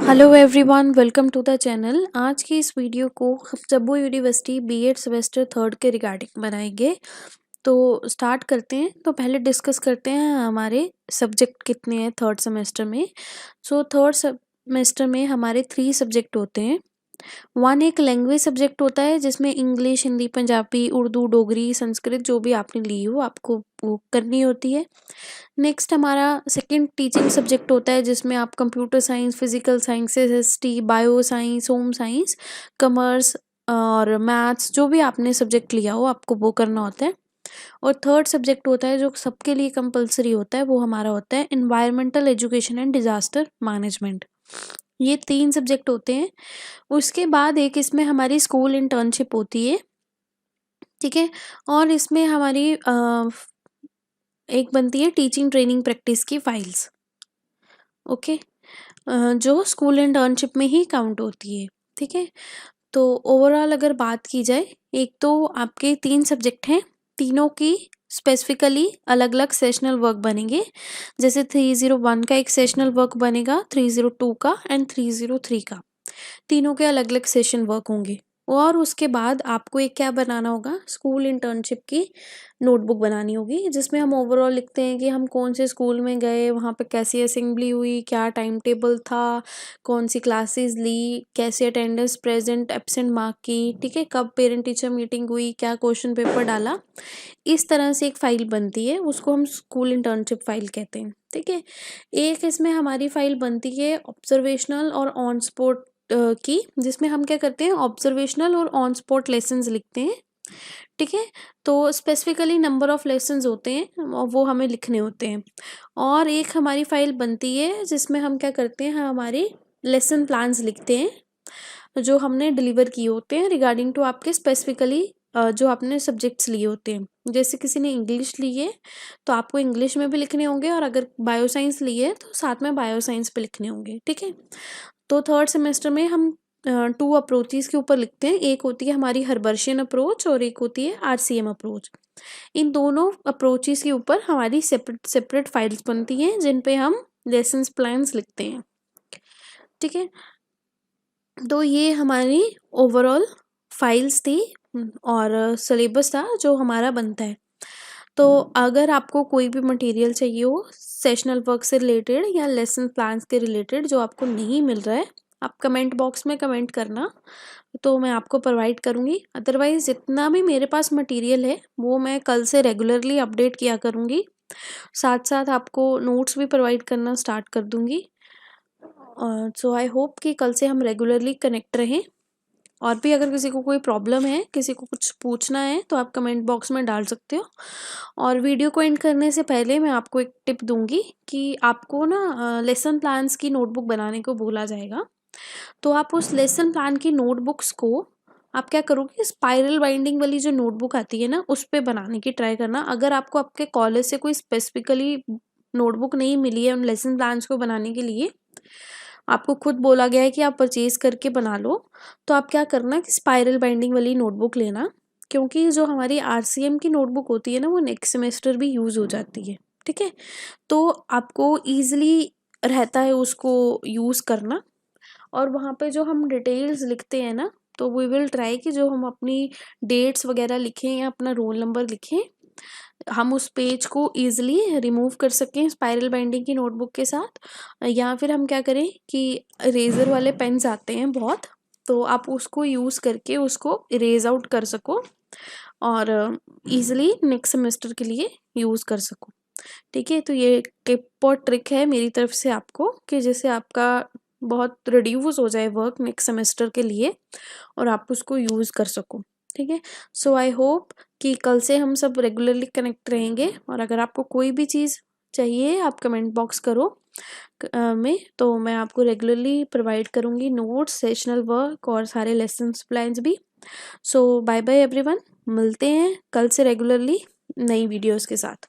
Hello everyone, welcome to the channel. आज की इस वीडियो को Jammu university BEd semester third के रिगार्डिंग बनाएंगे। तो स्टार्ट करते हैं। तो पहले डिस्कस करते हैं हमारे सब्जेक्ट कितने हैं थर्ड सेमेस्टर में। थर्ड सेमेस्टर में हमारे 3 सब्जेक्ट होते हैं। वन एक लैंग्वेज सब्जेक्ट होता है जिसमें इंग्लिश, हिंदी, पंजाबी, उर्दू, डोगरी, संस्कृत जो भी आपने ली हो आपको वो करनी होती है। नेक्स्ट हमारा सेकंड टीचिंग सब्जेक्ट होता है जिसमें आप computer science, physical sciences, ST, bio science, home science, commerce और मैथ्स जो भी आपने सब्जेक्ट लिया हो आपको वो करना होता है। और थर्ड सब्जेक्ट होता है जो सबके लिए कंपलसरी होता है, वो हमारा होता है environmental education and disaster management. ये 3 सब्जेक्ट होते हैं। उसके बाद एक इसमें हमारी स्कूल इंटर्नशिप होती है, ठीक है। और इसमें हमारी एक बनती है टीचिंग ट्रेनिंग प्रैक्टिस की फाइल्स, ओके, जो स्कूल इंटर्नशिप में ही काउंट होती है, ठीक है। तो ओवरऑल अगर बात की जाए, एक तो आपके 3 सब्जेक्ट हैं, तीनों की स्पेसिफिकली अलग अलग सेशनल वर्क बनेंगे। जैसे 301 का एक सेशनल वर्क बनेगा, 302 का एंड 303 का, तीनों के अलग अलग सेशन वर्क होंगे। और उसके बाद आपको एक क्या बनाना होगा, स्कूल इंटर्नशिप की नोटबुक बनानी होगी जिसमें हम ओवरऑल लिखते हैं कि हम कौन से स्कूल में गए, वहाँ पे कैसी असेंबली हुई, क्या टाइम टेबल था, कौन सी क्लासेस ली, कैसे अटेंडेंस, प्रेजेंट, एब्सेंट मार्क की, ठीक है, कब पेरेंट टीचर मीटिंग हुई, क्या क्वेश्चन पेपर डाला। इस तरह से एक फाइल बनती है, उसको हम स्कूल इंटर्नशिप फाइल कहते हैं, ठीक है। एक इसमें हमारी फाइल बनती है ऑब्जर्वेशनल और ऑन स्पॉट की, जिसमें हम क्या करते हैं, ऑब्जर्वेशनल और ऑन स्पॉट लेसन्स लिखते हैं, ठीक है। तो स्पेसिफिकली नंबर ऑफ लेसन्स होते हैं और वो हमें लिखने होते हैं। और एक हमारी फाइल बनती है जिसमें हम क्या करते हैं, हमारी लेसन प्लान्स लिखते हैं जो हमने डिलीवर किए होते हैं रिगार्डिंग टू आपके स्पेसिफिकली जो आपने सब्जेक्ट्स लिए होते हैं। जैसे किसी ने इंग्लिश ली है तो आपको इंग्लिश में भी लिखने होंगे, और अगर बायो साइंस ली है तो साथ में बायो साइंस पे लिखने होंगे, ठीक है। तो थर्ड सेमेस्टर में हम 2 अप्रोचेस के ऊपर लिखते हैं। एक होती है हमारी हर्बर्शियन अप्रोच और एक होती है आरसीएम अप्रोच। इन दोनों अप्रोचेस के ऊपर हमारी सेपरेट सेपरेट फाइल्स बनती हैं जिन पे हम लेसन्स प्लान्स लिखते हैं, ठीक है। तो ये हमारी ओवरऑल फाइल्स थी और सिलेबस था जो हमारा बनता है। तो अगर आपको कोई भी मटेरियल चाहिए हो सेशनल वर्क से रिलेटेड या लेसन प्लान्स के रिलेटेड जो आपको नहीं मिल रहा है, आप कमेंट बॉक्स में कमेंट करना, तो मैं आपको प्रोवाइड करूँगी। अदरवाइज़ जितना भी मेरे पास मटेरियल है वो मैं कल से रेगुलरली अपडेट किया करूँगी। साथ साथ आपको नोट्स भी प्रोवाइड करना स्टार्ट कर दूँगी। सो आई होप कि कल से हम रेगुलरली कनेक्ट रहें। और भी अगर किसी को कोई प्रॉब्लम है, किसी को कुछ पूछना है, तो आप कमेंट बॉक्स में डाल सकते हो। और वीडियो को एंड करने से पहले मैं आपको एक टिप दूंगी कि आपको ना लेसन प्लान्स की नोटबुक बनाने को बोला जाएगा। तो आप उस लेसन प्लान की नोटबुक्स को आप क्या करोगे, स्पाइरल बाइंडिंग वाली जो नोटबुक आती है ना उस पे बनाने की ट्राई करना। अगर आपको आपके कॉलेज से कोई स्पेसिफिकली नोटबुक नहीं मिली है उन लेसन प्लान्स को बनाने के लिए, आपको खुद बोला गया है कि आप परचेज करके बना लो, तो आप क्या करना कि स्पाइरल बाइंडिंग वाली नोटबुक लेना। क्योंकि जो हमारी आरसीएम की नोटबुक होती है ना वो नेक्स्ट सेमेस्टर भी यूज़ हो जाती है, ठीक है। तो आपको ईजिली रहता है उसको यूज़ करना। और वहाँ पे जो हम डिटेल्स लिखते हैं ना, तो वी विल ट्राई कि जो हम अपनी डेट्स वगैरह लिखें या अपना रोल नंबर लिखें, हम उस पेज को ईजिली रिमूव कर सकें स्पाइरल बाइंडिंग की नोटबुक के साथ। या फिर हम क्या करें कि इरेज़र वाले पेन्स आते हैं बहुत, तो आप उसको यूज़ करके उसको इरेज आउट कर सको और ईजिली नेक्स्ट सेमेस्टर के लिए यूज़ कर सको, ठीक है। तो ये टिप और ट्रिक है मेरी तरफ से आपको कि जैसे आपका बहुत रिड्यूस हो जाए वर्क नेक्स्ट सेमेस्टर के लिए और आप उसको यूज़ कर सको, ठीक है। सो आई होप कि कल से हम सब रेगुलरली कनेक्ट रहेंगे। और अगर आपको कोई भी चीज़ चाहिए आप कमेंट बॉक्स करो में, तो मैं आपको रेगुलरली प्रोवाइड करूँगी नोट्स, सेशनल वर्क और सारे लेसन्स प्लान्स भी। सो बाय बाय एवरीवन, मिलते हैं कल से रेगुलरली नई वीडियोस के साथ।